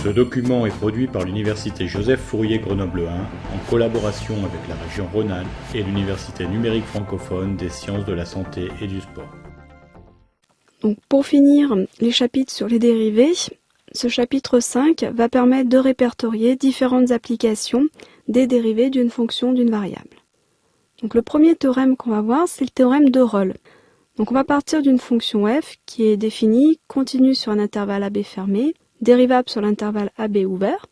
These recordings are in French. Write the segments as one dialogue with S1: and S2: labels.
S1: Ce document est produit par l'Université Joseph Fourier Grenoble 1 en collaboration avec la région Rhône-Alpes et l'Université numérique francophone des sciences de la santé et du sport.
S2: Donc, pour finir les chapitres sur les dérivés, ce chapitre 5 va permettre de répertorier différentes applications des dérivés d'une fonction d'une variable. Donc, le premier théorème qu'on va voir, c'est le théorème de Rolle. Donc, on va partir d'une fonction f qui est définie continue sur un intervalle AB fermé, dérivable sur l'intervalle AB ouvert,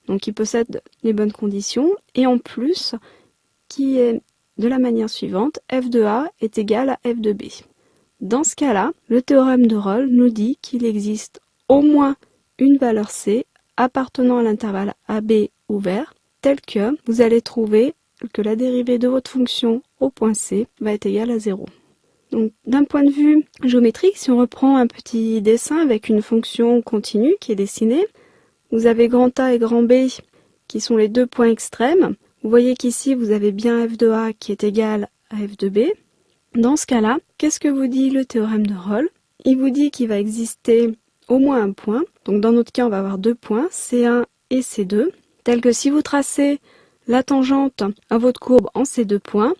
S2: donc qui possède les bonnes conditions, et en plus, qui est de la manière suivante, f de A est égal à f de B. Dans ce cas-là, le théorème de Rolle nous dit qu'il existe au moins une valeur C appartenant à l'intervalle AB ouvert, telle que vous allez trouver que la dérivée de votre fonction au point C va être égale à 0. Donc, d'un point de vue géométrique, si on reprend un petit dessin avec une fonction continue qui est dessinée, vous avez grand A et grand B qui sont les deux points extrêmes. Vous voyez qu'ici, vous avez bien f de A qui est égal à f de B. Dans ce cas-là, qu'est-ce que vous dit le théorème de Rolle? Il vous dit qu'il va exister au moins un point. Donc, dans notre cas, on va avoir deux points, C1 et C2, tel que si vous tracez la tangente à votre courbe en ces deux points,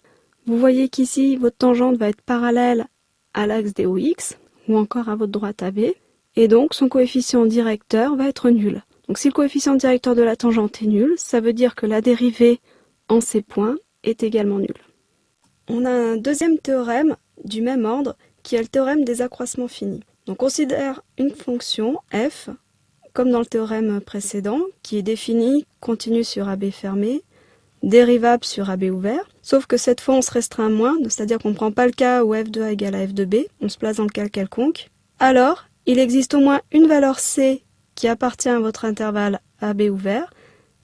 S2: vous voyez qu'ici, votre tangente va être parallèle à l'axe des OX, ou encore à votre droite AB, et donc son coefficient directeur va être nul. Donc si le coefficient directeur de la tangente est nul, ça veut dire que la dérivée en ces points est également nulle. On a un deuxième théorème du même ordre, qui est le théorème des accroissements finis. Donc on considère une fonction f, comme dans le théorème précédent, qui est définie continue sur AB fermé, dérivable sur AB ouvert, sauf que cette fois on se restreint moins, c'est-à-dire qu'on ne prend pas le cas où f de A égale à f de B, on se place dans le cas quelconque. Alors, il existe au moins une valeur C qui appartient à votre intervalle AB ouvert,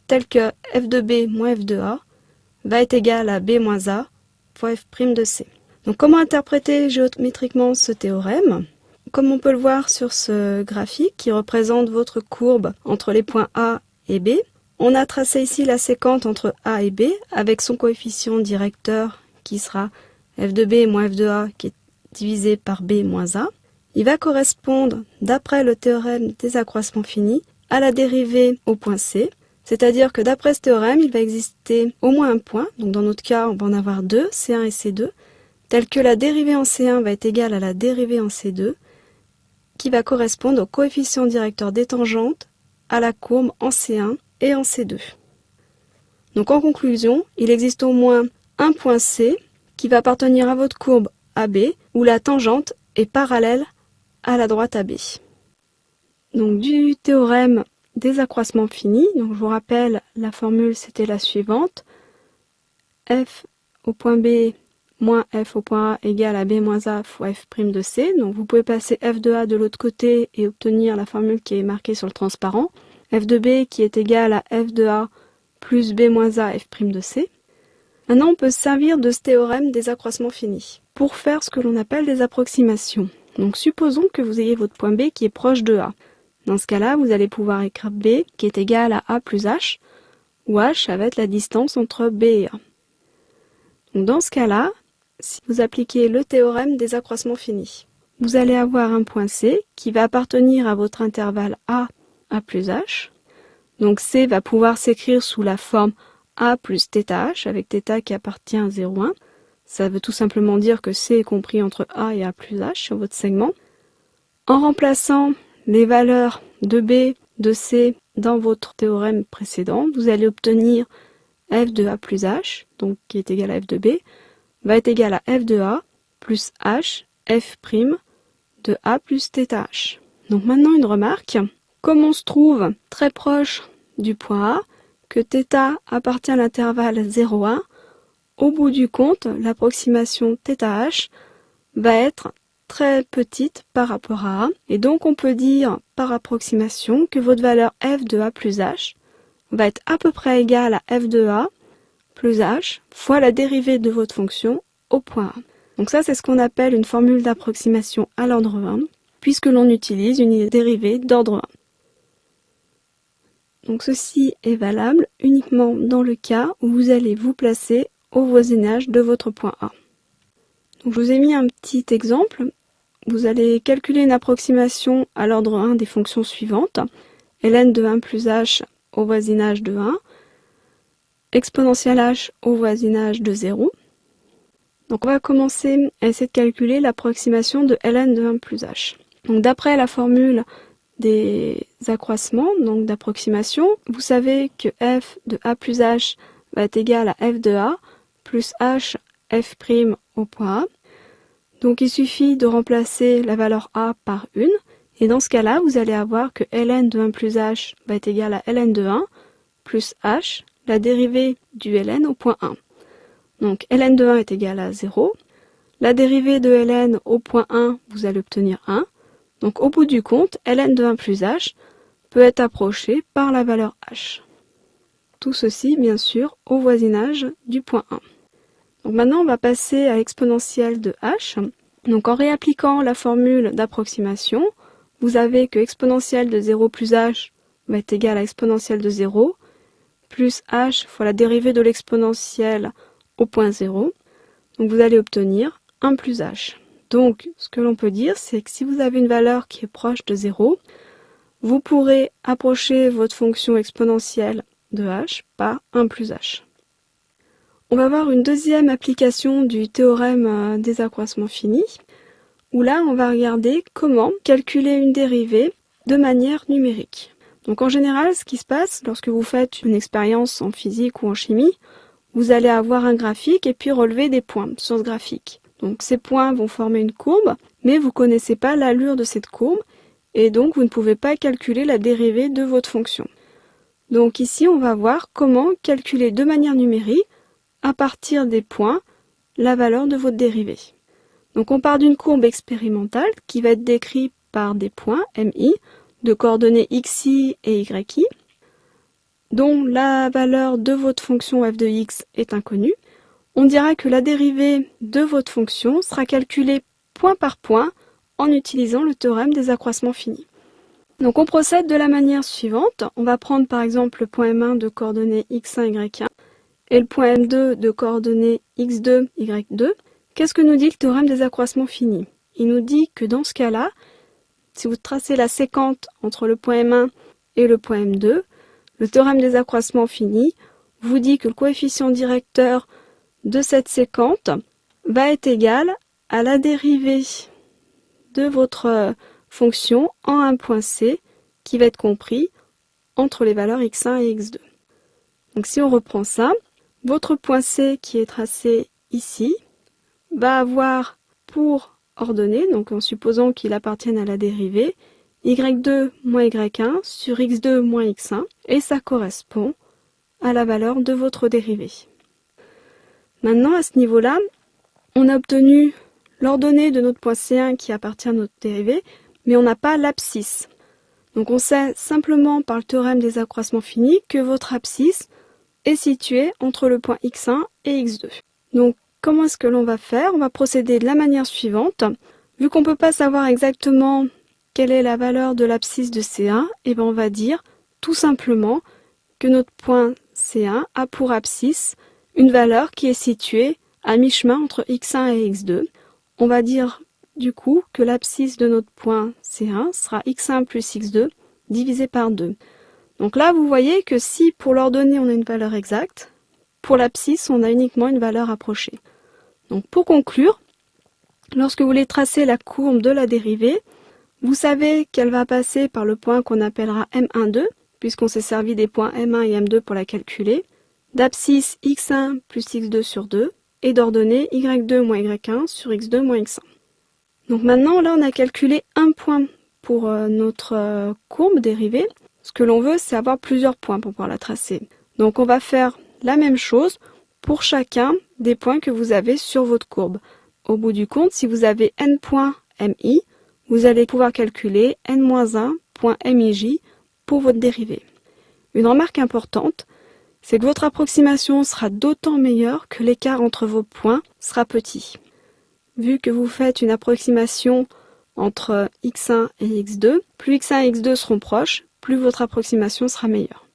S2: telle que f de B moins f de A va être égal à B moins A fois f' de C. Donc comment interpréter géométriquement ce théorème? Comme on peut le voir sur ce graphique qui représente votre courbe entre les points A et B, on a tracé ici la séquence entre A et B avec son coefficient directeur qui sera f de B moins f de A qui est divisé par B moins A. Il va correspondre, d'après le théorème des accroissements finis, à la dérivée au point C. C'est-à-dire que d'après ce théorème, il va exister au moins un point, donc dans notre cas on va en avoir deux, C1 et C2, tel que la dérivée en C1 va être égale à la dérivée en C2, qui va correspondre au coefficient directeur des tangentes à la courbe en C1 et en C2. Donc en conclusion, il existe au moins un point C qui va appartenir à votre courbe AB où la tangente est parallèle à la droite AB. Donc du théorème des accroissements finis, donc je vous rappelle la formule c'était la suivante, f au point B moins f au point A égale à B moins A fois f' de C. Donc vous pouvez passer f de A de l'autre côté et obtenir la formule qui est marquée sur le transparent. F de B qui est égal à f de A plus B moins A f' de C. Maintenant, on peut se servir de ce théorème des accroissements finis pour faire ce que l'on appelle des approximations. Donc supposons que vous ayez votre point B qui est proche de A. Dans ce cas-là, vous allez pouvoir écrire B qui est égal à A plus H, où H, ça va être la distance entre B et A. Donc dans ce cas-là, si vous appliquez le théorème des accroissements finis, vous allez avoir un point C qui va appartenir à votre intervalle A plus H. Donc C va pouvoir s'écrire sous la forme A plus θH, avec θ qui appartient à 0,1. Ça veut tout simplement dire que C est compris entre A et A plus H sur votre segment. En remplaçant les valeurs de B, de C dans votre théorème précédent, vous allez obtenir f de A plus H, donc qui est égal à f de B, va être égal à f de A plus H, f' de A plus θH. Donc maintenant une remarque. Comme on se trouve très proche du point A, que θ appartient à l'intervalle 0,1, au bout du compte, l'approximation θH va être très petite par rapport à A. Et donc on peut dire par approximation que votre valeur f de A plus H va être à peu près égale à f de A plus H fois la dérivée de votre fonction au point A. Donc ça c'est ce qu'on appelle une formule d'approximation à l'ordre 1, puisque l'on utilise une dérivée d'ordre 1. Donc ceci est valable uniquement dans le cas où vous allez vous placer au voisinage de votre point A. Donc je vous ai mis un petit exemple. Vous allez calculer une approximation à l'ordre 1 des fonctions suivantes. ln de 1 plus h au voisinage de 1, exponentielle h au voisinage de 0. Donc on va commencer à essayer de calculer l'approximation de ln de 1 plus h. Donc d'après la formule des accroissements, donc d'approximation, vous savez que f de a plus h va être égal à f de a plus h f' au point a. Donc il suffit de remplacer la valeur a par 1, et dans ce cas-là, vous allez avoir que ln de 1 plus h va être égal à ln de 1 plus h, la dérivée du ln au point 1. Donc ln de 1 est égal à 0, la dérivée de ln au point 1, vous allez obtenir 1. Donc au bout du compte, ln de 1 plus h peut être approché par la valeur h. Tout ceci, bien sûr, au voisinage du point 1. Donc maintenant, on va passer à l'exponentielle de h. Donc en réappliquant la formule d'approximation, vous avez que exponentielle de 0 plus h va être égal à exponentielle de 0, plus h fois la dérivée de l'exponentielle au point 0. Donc vous allez obtenir 1 plus h. Donc ce que l'on peut dire, c'est que si vous avez une valeur qui est proche de 0, vous pourrez approcher votre fonction exponentielle de h par 1 plus h. On va voir une deuxième application du théorème des accroissements finis, où là on va regarder comment calculer une dérivée de manière numérique. Donc en général, ce qui se passe lorsque vous faites une expérience en physique ou en chimie, vous allez avoir un graphique et puis relever des points sur ce graphique. Donc ces points vont former une courbe, mais vous ne connaissez pas l'allure de cette courbe, et donc vous ne pouvez pas calculer la dérivée de votre fonction. Donc ici, on va voir comment calculer de manière numérique, à partir des points, la valeur de votre dérivée. Donc on part d'une courbe expérimentale qui va être décrite par des points, MI, de coordonnées xi et yi, dont la valeur de votre fonction f de x est inconnue. On dira que la dérivée de votre fonction sera calculée point par point en utilisant le théorème des accroissements finis. Donc on procède de la manière suivante. On va prendre par exemple le point M1 de coordonnées x1, y1 et le point M2 de coordonnées x2, y2. Qu'est-ce que nous dit le théorème des accroissements finis? Il nous dit que dans ce cas-là, si vous tracez la séquente entre le point M1 et le point M2, le théorème des accroissements finis vous dit que le coefficient directeur de cette séquente va être égal à la dérivée de votre fonction en un point C qui va être compris entre les valeurs x1 et x2. Donc si on reprend ça, votre point C qui est tracé ici va avoir pour ordonnée, donc en supposant qu'il appartienne à la dérivée, y2 moins y1 sur x2 moins x1, et ça correspond à la valeur de votre dérivée. Maintenant, à ce niveau-là, on a obtenu l'ordonnée de notre point C1 qui appartient à notre dérivée, mais on n'a pas l'abscisse. Donc on sait simplement par le théorème des accroissements finis que votre abscisse est située entre le point x1 et x2. Donc comment est-ce que l'on va faire? On va procéder de la manière suivante. Vu qu'on ne peut pas savoir exactement quelle est la valeur de l'abscisse de C1, et bien on va dire tout simplement que notre point C1 a pour abscisse une valeur qui est située à mi-chemin entre x1 et x2. On va dire du coup que l'abscisse de notre point C1 sera x1 plus x2 divisé par 2. Donc là, vous voyez que si pour l'ordonnée on a une valeur exacte, pour l'abscisse on a uniquement une valeur approchée. Donc pour conclure, lorsque vous voulez tracer la courbe de la dérivée, vous savez qu'elle va passer par le point qu'on appellera M1,2, puisqu'on s'est servi des points M1 et M2 pour la calculer, d'abscisse x1 plus x2 sur 2, et d'ordonnée y2 moins y1 sur x2 moins x1. Donc maintenant, là, on a calculé un point pour notre courbe dérivée. Ce que l'on veut, c'est avoir plusieurs points pour pouvoir la tracer. Donc on va faire la même chose pour chacun des points que vous avez sur votre courbe. Au bout du compte, si vous avez n points mi, vous allez pouvoir calculer n-1 point mij pour votre dérivée. Une remarque importante, c'est que votre approximation sera d'autant meilleure que l'écart entre vos points sera petit. Vu que vous faites une approximation entre x1 et x2, plus x1 et x2 seront proches, plus votre approximation sera meilleure.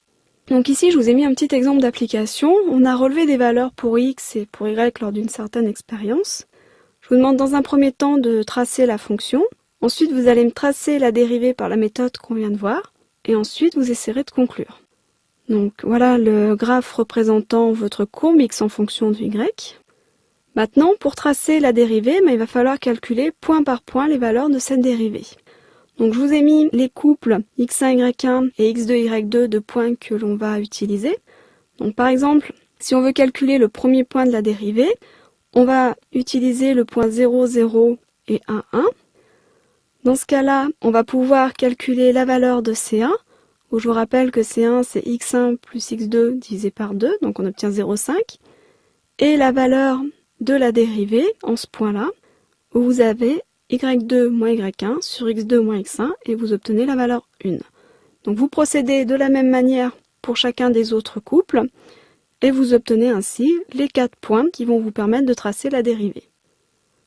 S2: Donc ici, je vous ai mis un petit exemple d'application. On a relevé des valeurs pour x et pour y lors d'une certaine expérience. Je vous demande dans un premier temps de tracer la fonction. Ensuite, vous allez me tracer la dérivée par la méthode qu'on vient de voir. et ensuite vous essaierez de conclure. Donc voilà le graphe représentant votre courbe x en fonction de y. Maintenant, pour tracer la dérivée, il va falloir calculer point par point les valeurs de cette dérivée. Donc je vous ai mis les couples x1, y1 et x2, y2 de points que l'on va utiliser. Donc par exemple, si on veut calculer le premier point de la dérivée, on va utiliser le point 0, 0 et 1, 1. Dans ce cas-là, on va pouvoir calculer la valeur de C1, où je vous rappelle que C1 c'est x1 plus x2 divisé par 2, donc on obtient 0,5. Et la valeur de la dérivée, en ce point-là, où vous avez y2 moins y1 sur x2 moins x1, et vous obtenez la valeur 1. Donc vous procédez de la même manière pour chacun des autres couples, et vous obtenez ainsi les 4 points qui vont vous permettre de tracer la dérivée.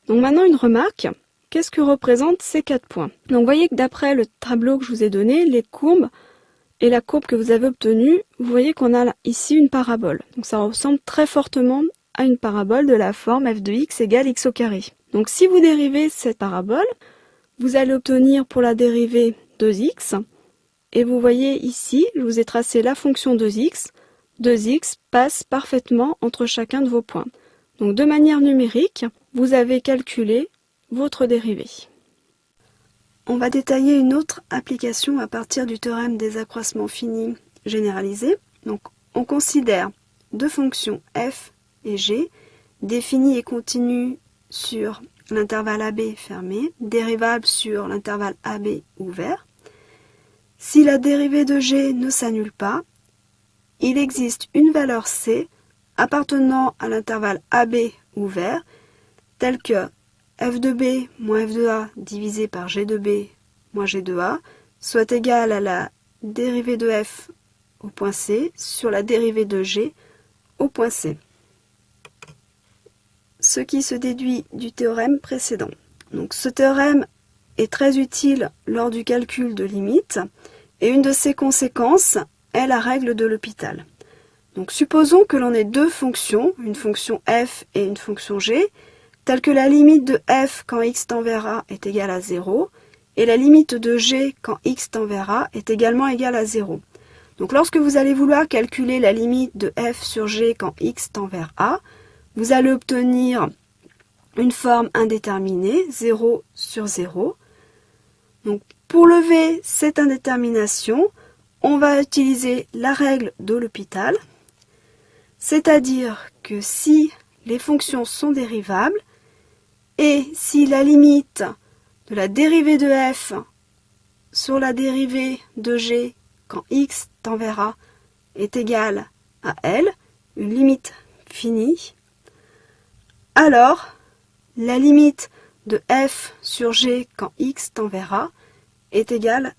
S2: Donc maintenant une remarque, qu'est-ce que représentent ces 4 points? Donc vous voyez que d'après le tableau que je vous ai donné, les courbes et la courbe que vous avez obtenue, vous voyez qu'on a ici une parabole. Donc ça ressemble très fortement à une parabole de la forme f de x égale x au carré. Donc si vous dérivez cette parabole, vous allez obtenir pour la dérivée 2x, et vous voyez ici, je vous ai tracé la fonction 2x, 2x passe parfaitement entre chacun de vos points. Donc de manière numérique, vous avez calculé votre dérivée. On va détailler une autre application à partir du théorème des accroissements finis généralisés. Donc on considère deux fonctions f et g, définies et continues sur l'intervalle AB fermé, dérivables sur l'intervalle AB ouvert. Si la dérivée de g ne s'annule pas, il existe une valeur c appartenant à l'intervalle AB ouvert, telle que f de b moins f de a divisé par g de b moins g de a soit égal à la dérivée de f au point C sur la dérivée de g au point C. Ce qui se déduit du théorème précédent. Donc ce théorème est très utile lors du calcul de limites et une de ses conséquences est la règle de L'Hopital. Donc supposons que l'on ait deux fonctions, une fonction f et une fonction g, telle que la limite de f quand x tend vers a est égale à 0 et la limite de g quand x tend vers a est également égale à 0. Donc lorsque vous allez vouloir calculer la limite de f sur g quand x tend vers a, vous allez obtenir une forme indéterminée, 0 sur 0. Donc pour lever cette indétermination, on va utiliser la règle de L'Hopital, c'est-à-dire que si les fonctions sont dérivables et si la limite de la dérivée de f sur la dérivée de g quand x tend vers a est égale à L, une limite finie, alors la limite de f sur g quand x tend vers a est égale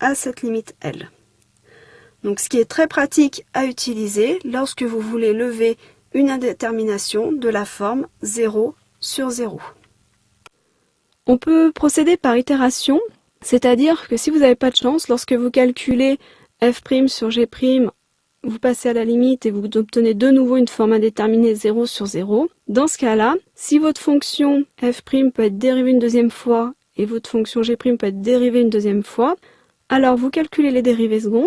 S2: à cette limite L. Donc ce qui est très pratique à utiliser lorsque vous voulez lever une indétermination de la forme 0 sur 0. On peut procéder par itération, c'est-à-dire que si vous n'avez pas de chance, lorsque vous calculez f' sur g', vous passez à la limite et vous obtenez de nouveau une forme indéterminée 0 sur 0. Dans ce cas-là, si votre fonction f' peut être dérivée une deuxième fois et votre fonction g' peut être dérivée une deuxième fois, alors vous calculez les dérivées secondes.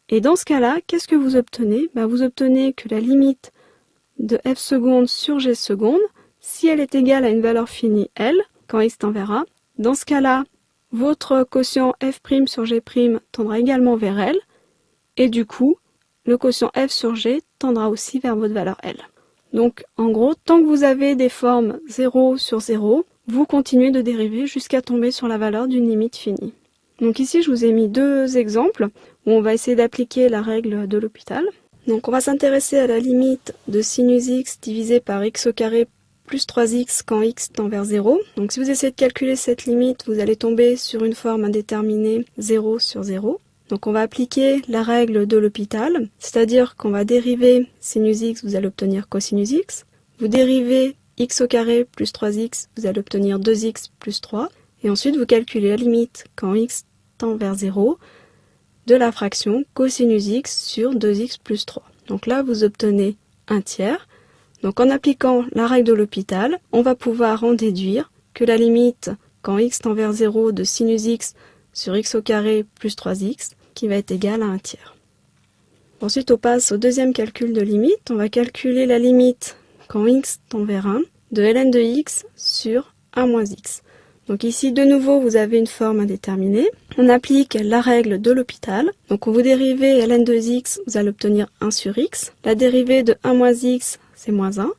S2: Et dans ce cas-là, qu'est-ce que vous obtenez? Vous obtenez que la limite de f seconde sur g seconde, si elle est égale à une valeur finie L, quand x tend vers a, dans ce cas-là, votre quotient f' sur g' tendra également vers L, et du coup, le quotient f sur g tendra aussi vers votre valeur L. Donc, en gros, tant que vous avez des formes 0 sur 0, vous continuez de dériver jusqu'à tomber sur la valeur d'une limite finie. Donc ici, je vous ai mis deux exemples où on va essayer d'appliquer la règle de L'Hopital. Donc on va s'intéresser à la limite de sinus x divisé par x au carré plus 3x quand x tend vers 0. Donc si vous essayez de calculer cette limite, vous allez tomber sur une forme indéterminée 0 sur 0. Donc on va appliquer la règle de L'Hopital, c'est-à-dire qu'on va dériver sinus x, vous allez obtenir cosinus x. Vous dérivez x au carré plus 3x, vous allez obtenir 2x plus 3. Et ensuite, vous calculez la limite quand x tend vers 0 de la fraction cosinus x sur 2x plus 3. Donc là, vous obtenez un tiers. Donc en appliquant la règle de L'Hopital, on va pouvoir en déduire que la limite quand x tend vers 0 de sinus x sur x au carré plus 3x qui va être égal à 1 tiers. Ensuite, on passe au deuxième calcul de limite. On va calculer la limite quand x tend vers 1 de ln de x sur 1 moins x. Donc ici, de nouveau, vous avez une forme indéterminée. On applique la règle de l'hôpital. Donc quand vous dérivez ln de x, vous allez obtenir 1 sur x. La dérivée de 1 moins x, c'est moins 1.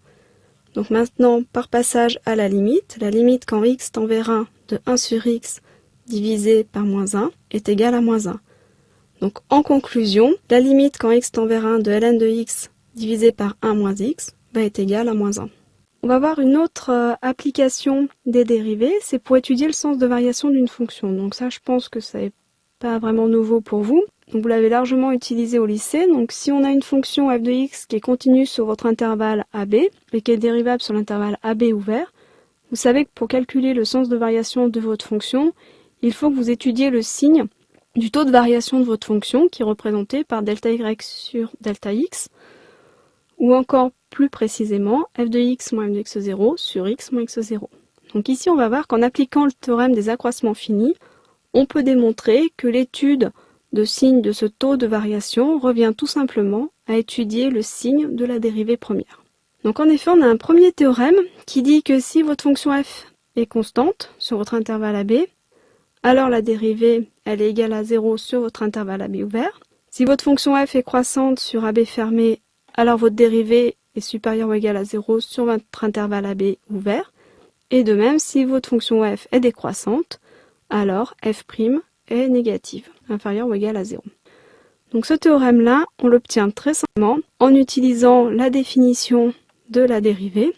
S2: Donc maintenant, par passage à la limite quand x tend vers 1 de 1 sur x divisé par moins 1 est égale à moins 1. Donc en conclusion, la limite quand x tend vers 1 de ln de x divisé par 1 moins x va être égale à moins 1. On va voir une autre application des dérivées, c'est pour étudier le sens de variation d'une fonction. Donc ça, je pense que ça n'est pas vraiment nouveau pour vous. Donc vous l'avez largement utilisé au lycée. Donc si on a une fonction f de x qui est continue sur votre intervalle AB et qui est dérivable sur l'intervalle AB ouvert, vous savez que pour calculer le sens de variation de votre fonction, il faut que vous étudiez le signe du taux de variation de votre fonction qui est représenté par delta y sur delta x, ou encore plus précisément f de x moins f de x0 sur x moins x0. Donc ici on va voir qu'en appliquant le théorème des accroissements finis, on peut démontrer que l'étude de signe de ce taux de variation revient tout simplement à étudier le signe de la dérivée première. Donc en effet on a un premier théorème qui dit que si votre fonction f est constante sur votre intervalle AB, alors la dérivée elle est égale à 0 sur votre intervalle AB ouvert. Si votre fonction f est croissante sur AB fermé, alors votre dérivée est supérieure ou égale à 0 sur votre intervalle AB ouvert. Et de même, si votre fonction f est décroissante, alors f' est négative, inférieure ou égale à 0. Donc ce théorème-là, on l'obtient très simplement en utilisant la définition de la dérivée.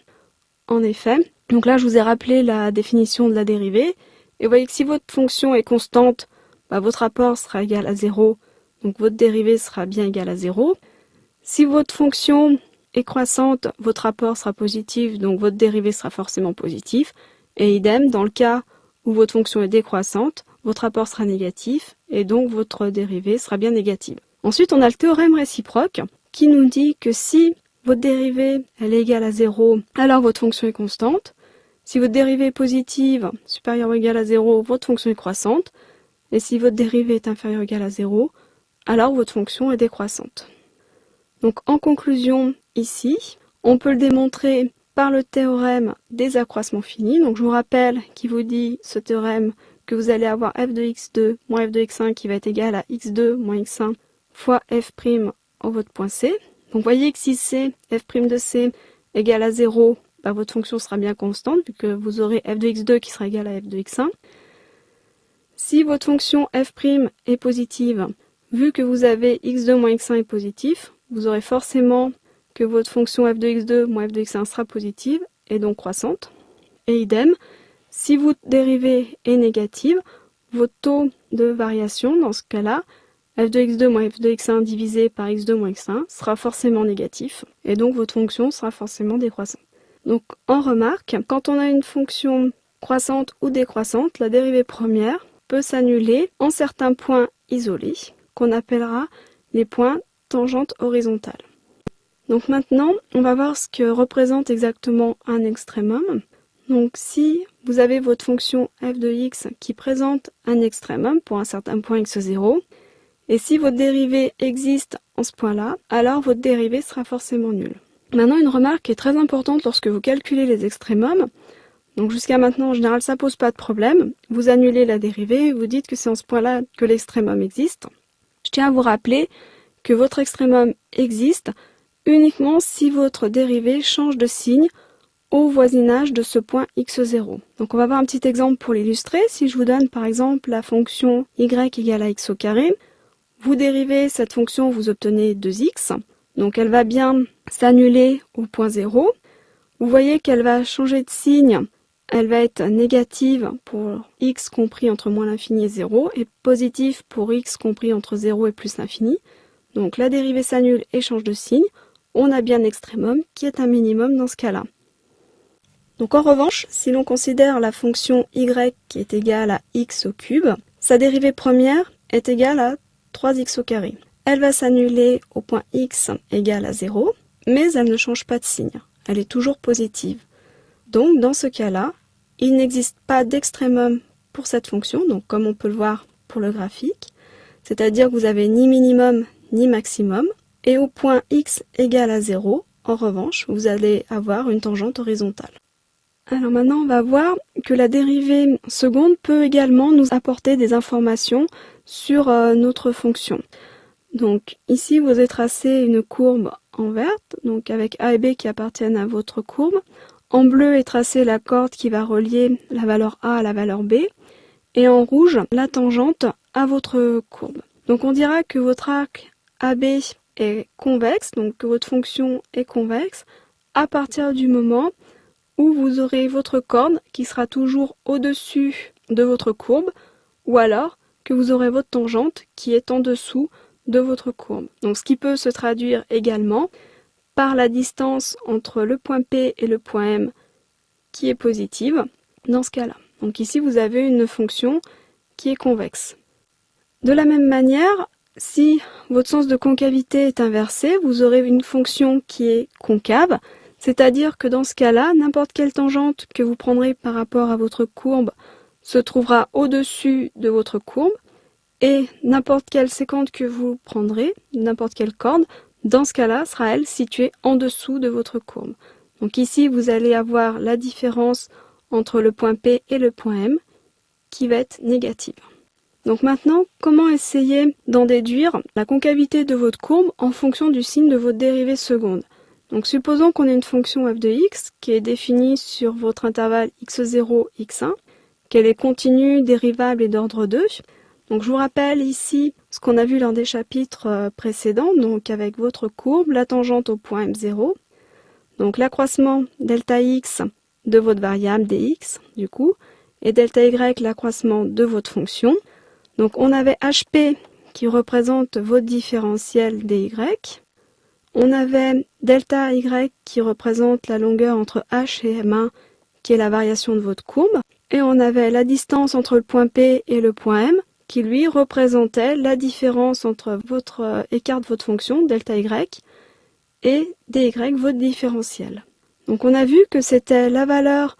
S2: En effet, donc là je vous ai rappelé la définition de la dérivée. Et vous voyez que si votre fonction est constante, votre rapport sera égal à 0, donc votre dérivée sera bien égale à 0. Si votre fonction est croissante, votre rapport sera positif, donc votre dérivée sera forcément positif. Et idem, dans le cas où votre fonction est décroissante, votre rapport sera négatif, et donc votre dérivée sera bien négative. Ensuite, on a le théorème réciproque, qui nous dit que si votre dérivée elle est égale à 0, alors votre fonction est constante. Si votre dérivée est positive, supérieure ou égale à 0, votre fonction est croissante. Et si votre dérivée est inférieure ou égale à 0, alors votre fonction est décroissante. Donc en conclusion, ici, on peut le démontrer par le théorème des accroissements finis. Donc je vous rappelle qu'il vous dit ce théorème que vous allez avoir f de x2 moins f de x1 qui va être égal à x2 moins x1 fois f' en votre point C. Donc vous voyez que si c, f' de c égale à 0, votre fonction sera bien constante puisque vous aurez f de x2 qui sera égal à f de x1. Si votre fonction f' est positive, vu que vous avez x2 moins x1 est positif, vous aurez forcément que votre fonction f de x2 moins f de x1 sera positive et donc croissante. Et idem, si votre dérivée est négative, votre taux de variation, dans ce cas-là, f de x2 moins f de x1 divisé par x2 moins x1 sera forcément négatif, et donc votre fonction sera forcément décroissante. Donc en remarque, quand on a une fonction croissante ou décroissante, la dérivée première peut s'annuler en certains points isolés, qu'on appellera les points tangente horizontale. Donc maintenant, on va voir ce que représente exactement un extrémum. Donc si vous avez votre fonction f de x qui présente un extrémum pour un certain point x0, et si votre dérivée existe en ce point-là, alors votre dérivée sera forcément nulle. Maintenant, une remarque qui est très importante lorsque vous calculez les extrémums. Donc jusqu'à maintenant, en général, ça pose pas de problème. Vous annulez la dérivée et vous dites que c'est en ce point-là que l'extrémum existe. Je tiens à vous rappeler que votre extrémum existe uniquement si votre dérivée change de signe au voisinage de ce point x0. Donc on va voir un petit exemple pour l'illustrer. Si je vous donne par exemple la fonction y égale à x au carré, vous dérivez cette fonction, vous obtenez 2x. Donc elle va bien s'annuler au point 0. Vous voyez qu'elle va changer de signe. Elle va être négative pour x compris entre moins l'infini et 0 et positive pour x compris entre 0 et plus l'infini. Donc la dérivée s'annule et change de signe. On a bien un extrémum qui est un minimum dans ce cas-là. Donc en revanche, si l'on considère la fonction y qui est égale à x au cube, sa dérivée première est égale à 3x au carré. Elle va s'annuler au point x égale à 0, mais elle ne change pas de signe. Elle est toujours positive. Donc dans ce cas-là, il n'existe pas d'extrémum pour cette fonction. Donc comme on peut le voir pour le graphique, c'est-à-dire que vous avez ni minimum ni maximum, et au point x égale à 0, en revanche, vous allez avoir une tangente horizontale. Alors maintenant, on va voir que la dérivée seconde peut également nous apporter des informations sur notre fonction. Donc ici, vous avez tracé une courbe en verte, donc avec A et B qui appartiennent à votre courbe. En bleu est tracée la corde qui va relier la valeur A à la valeur B, et en rouge, la tangente à votre courbe. Donc on dira que votre arc AB est convexe, donc que votre fonction est convexe, à partir du moment où vous aurez votre corde qui sera toujours au-dessus de votre courbe, ou alors que vous aurez votre tangente qui est en dessous de votre courbe. Donc ce qui peut se traduire également par la distance entre le point P et le point M qui est positive dans ce cas-là. Donc ici vous avez une fonction qui est convexe. De la même manière, si votre sens de concavité est inversé, vous aurez une fonction qui est concave, c'est-à-dire que dans ce cas-là, n'importe quelle tangente que vous prendrez par rapport à votre courbe se trouvera au-dessus de votre courbe, et n'importe quelle séquente que vous prendrez, n'importe quelle corde, dans ce cas-là, sera elle située en dessous de votre courbe. Donc ici, vous allez avoir la différence entre le point P et le point M qui va être négative. Donc maintenant, comment essayer d'en déduire la concavité de votre courbe en fonction du signe de votre dérivée seconde? Donc supposons qu'on ait une fonction f de x qui est définie sur votre intervalle x0, x1, qu'elle est continue, dérivable et d'ordre 2. Donc je vous rappelle ici ce qu'on a vu lors des chapitres précédents, donc avec votre courbe, la tangente au point M0, donc l'accroissement delta x de votre variable dx, du coup, et delta y l'accroissement de votre fonction. Donc on avait HP qui représente votre différentiel dy, on avait delta y qui représente la longueur entre h et m1 qui est la variation de votre courbe, et on avait la distance entre le point P et le point M qui lui représentait la différence entre votre écart de votre fonction, delta y, et dy, votre différentiel. Donc on a vu que c'était la valeur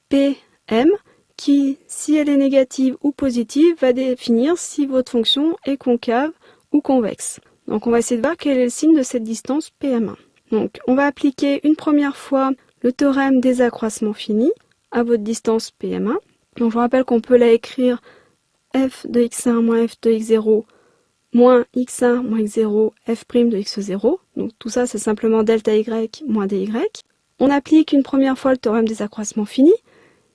S2: Pm qui, si elle est négative ou positive, va définir si votre fonction est concave ou convexe. Donc on va essayer de voir quel est le signe de cette distance Pm1. Donc on va appliquer une première fois le théorème des accroissements finis à votre distance Pm1. Donc je vous rappelle qu'on peut la écrire f de x1 moins f de x0 moins x1 moins x0 f' de x0. Donc tout ça c'est simplement delta y moins dy. On applique une première fois le théorème des accroissements finis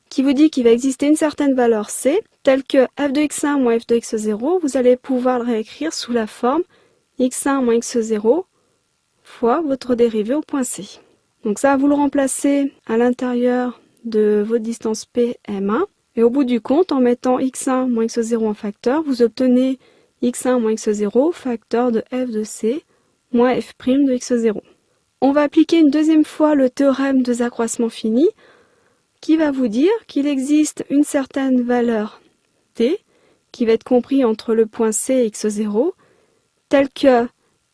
S2: qui vous dit qu'il va exister une certaine valeur c, telle que f de x1 moins f de x0, vous allez pouvoir le réécrire sous la forme x1 moins x0 fois votre dérivée au point C. Donc ça, vous le remplacez à l'intérieur de votre distance Pm1, et au bout du compte, en mettant x1 moins x0 en facteur, vous obtenez x1 moins x0 facteur de f de c moins f' de x0. On va appliquer une deuxième fois le théorème des accroissements finis, qui va vous dire qu'il existe une certaine valeur t, qui va être compris entre le point C et x0, tel que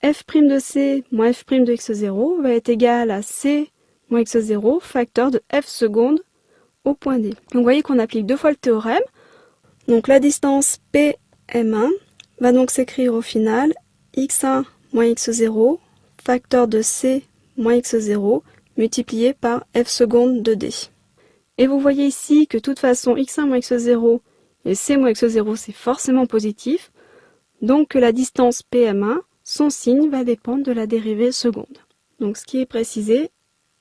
S2: f' de c moins f' de x0 va être égal à c moins x0 facteur de f seconde au point D. Donc vous voyez qu'on applique deux fois le théorème. Donc la distance Pm1 va donc s'écrire au final x1 moins x0 facteur de c moins x0 multiplié par f seconde de D. Et vous voyez ici que de toute façon x1 moins x0 et c moins x0 c'est forcément positif, donc que la distance Pm1, son signe va dépendre de la dérivée seconde. Donc ce qui est précisé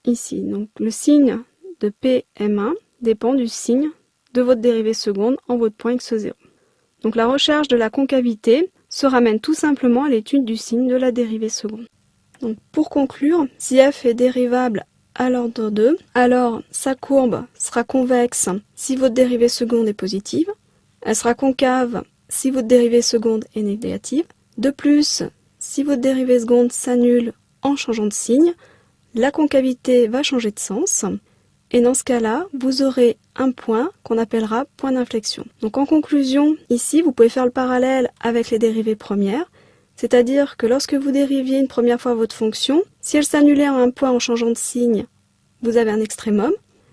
S2: ici, donc le signe de Pm1 dépend du signe de votre dérivée seconde en votre point x0. Donc la recherche de la concavité se ramène tout simplement à l'étude du signe de la dérivée seconde. Donc pour conclure, si f est dérivable à l'ordre 2, alors sa courbe sera convexe si votre dérivée seconde est positive, elle sera concave si votre dérivée seconde est négative. De plus, si votre dérivée seconde s'annule en changeant de signe, la concavité va changer de sens, et dans ce cas-là, vous aurez un point qu'on appellera point d'inflexion. Donc en conclusion, ici, vous pouvez faire le parallèle avec les dérivées premières, c'est-à-dire que lorsque vous dériviez une première fois votre fonction, si elle s'annulait en un point en changeant de signe, vous avez un extrémum.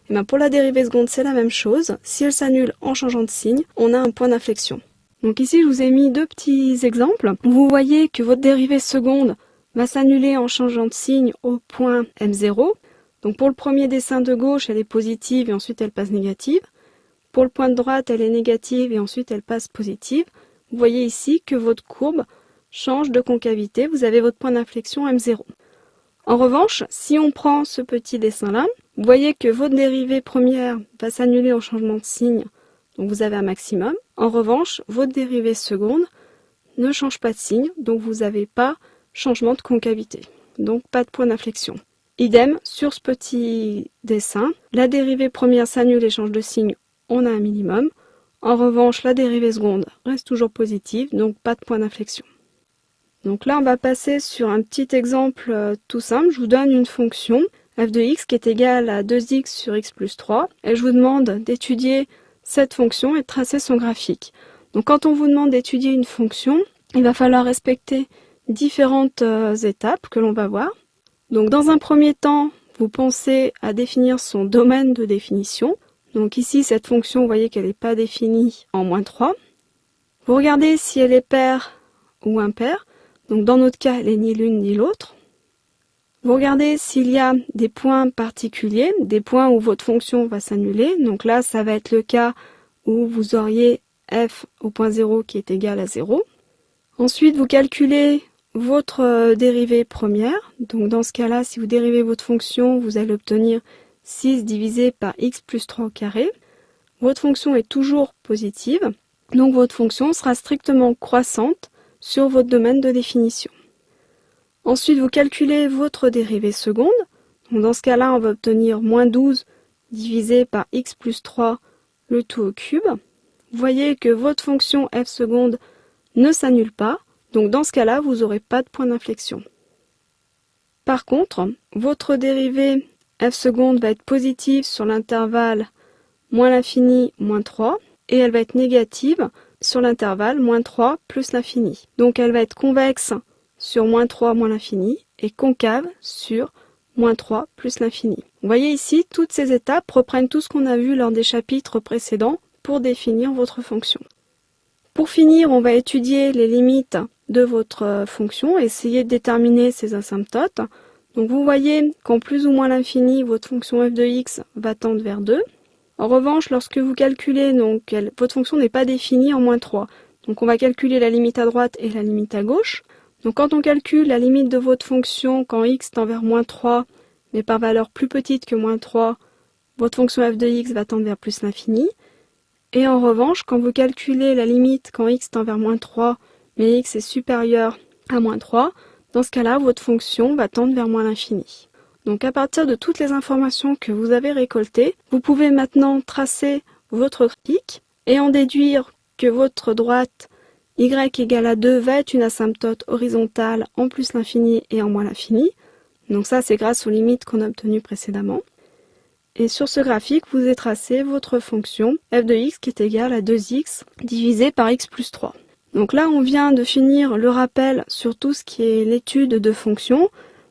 S2: Et bien pour la dérivée seconde, c'est la même chose. Si elle s'annule en changeant de signe, on a un point d'inflexion. Donc ici, je vous ai mis deux petits exemples. Vous voyez que votre dérivée seconde va s'annuler en changeant de signe au point M0. Donc pour le premier dessin de gauche, elle est positive et ensuite elle passe négative. Pour le point de droite, elle est négative et ensuite elle passe positive. Vous voyez ici que votre courbe change de concavité. Vous avez votre point d'inflexion M0. En revanche, si on prend ce petit dessin-là, vous voyez que votre dérivée première va s'annuler en changement de signe. Donc vous avez un maximum. En revanche, votre dérivée seconde ne change pas de signe, donc vous n'avez pas changement de concavité. Donc pas de point d'inflexion. Idem, sur ce petit dessin, la dérivée première s'annule et change de signe, on a un minimum. En revanche, la dérivée seconde reste toujours positive, donc pas de point d'inflexion. Donc là, on va passer sur un petit exemple tout simple. Je vous donne une fonction f de x qui est égale à 2x sur x plus 3 et je vous demande d'étudier cette fonction et de tracer son graphique. Donc quand on vous demande d'étudier une fonction, il va falloir respecter différentes étapes que l'on va voir. Donc dans un premier temps, vous pensez à définir son domaine de définition. Donc ici, cette fonction, vous voyez qu'elle n'est pas définie en -3. Vous regardez si elle est paire ou impaire. Donc dans notre cas, elle n'est ni l'une ni l'autre. Vous regardez s'il y a des points particuliers, des points où votre fonction va s'annuler. Donc là, ça va être le cas où vous auriez f au point 0 qui est égal à 0. Ensuite, vous calculez votre dérivée première. Donc dans ce cas-là, si vous dérivez votre fonction, vous allez obtenir 6 divisé par x plus 3 au carré. Votre fonction est toujours positive. Donc votre fonction sera strictement croissante sur votre domaine de définition. Ensuite, vous calculez votre dérivée seconde. Donc dans ce cas-là, on va obtenir moins 12 divisé par x plus 3, le tout au cube. Vous voyez que votre fonction f seconde ne s'annule pas. Donc dans ce cas-là, vous n'aurez pas de point d'inflexion. Par contre, votre dérivée f seconde va être positive sur l'intervalle moins l'infini, moins 3. Et elle va être négative sur l'intervalle moins 3 plus l'infini. Donc elle va être convexe sur moins 3 moins l'infini et concave sur moins 3 plus l'infini. Vous voyez ici, toutes ces étapes reprennent tout ce qu'on a vu lors des chapitres précédents pour définir votre fonction. Pour finir, on va étudier les limites de votre fonction et essayer de déterminer ses asymptotes. Donc vous voyez qu'en plus ou moins l'infini, votre fonction f de x va tendre vers 2. En revanche, lorsque vous calculez, donc, votre fonction n'est pas définie en moins 3. Donc on va calculer la limite à droite et la limite à gauche. Donc quand on calcule la limite de votre fonction quand x tend vers moins 3, mais par valeur plus petite que moins 3, votre fonction f de x va tendre vers plus l'infini. Et en revanche, quand vous calculez la limite quand x tend vers moins 3, mais x est supérieur à moins 3, dans ce cas-là, votre fonction va tendre vers moins l'infini. Donc à partir de toutes les informations que vous avez récoltées, vous pouvez maintenant tracer votre graphique et en déduire que votre droite y égale à 2 va être une asymptote horizontale en plus l'infini et en moins l'infini. Donc ça, c'est grâce aux limites qu'on a obtenues précédemment. Et sur ce graphique, vous avez tracé votre fonction f de x qui est égale à 2x divisé par x plus 3. Donc là, on vient de finir le rappel sur tout ce qui est l'étude de fonctions.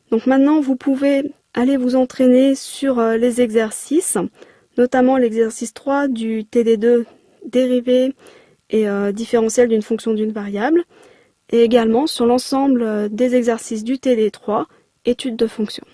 S2: Donc maintenant, vous pouvez aller vous entraîner sur les exercices, notamment l'exercice 3 du TD2 dérivé et différentiel d'une fonction d'une variable, et également sur l'ensemble des exercices du TD3, étude de fonctions.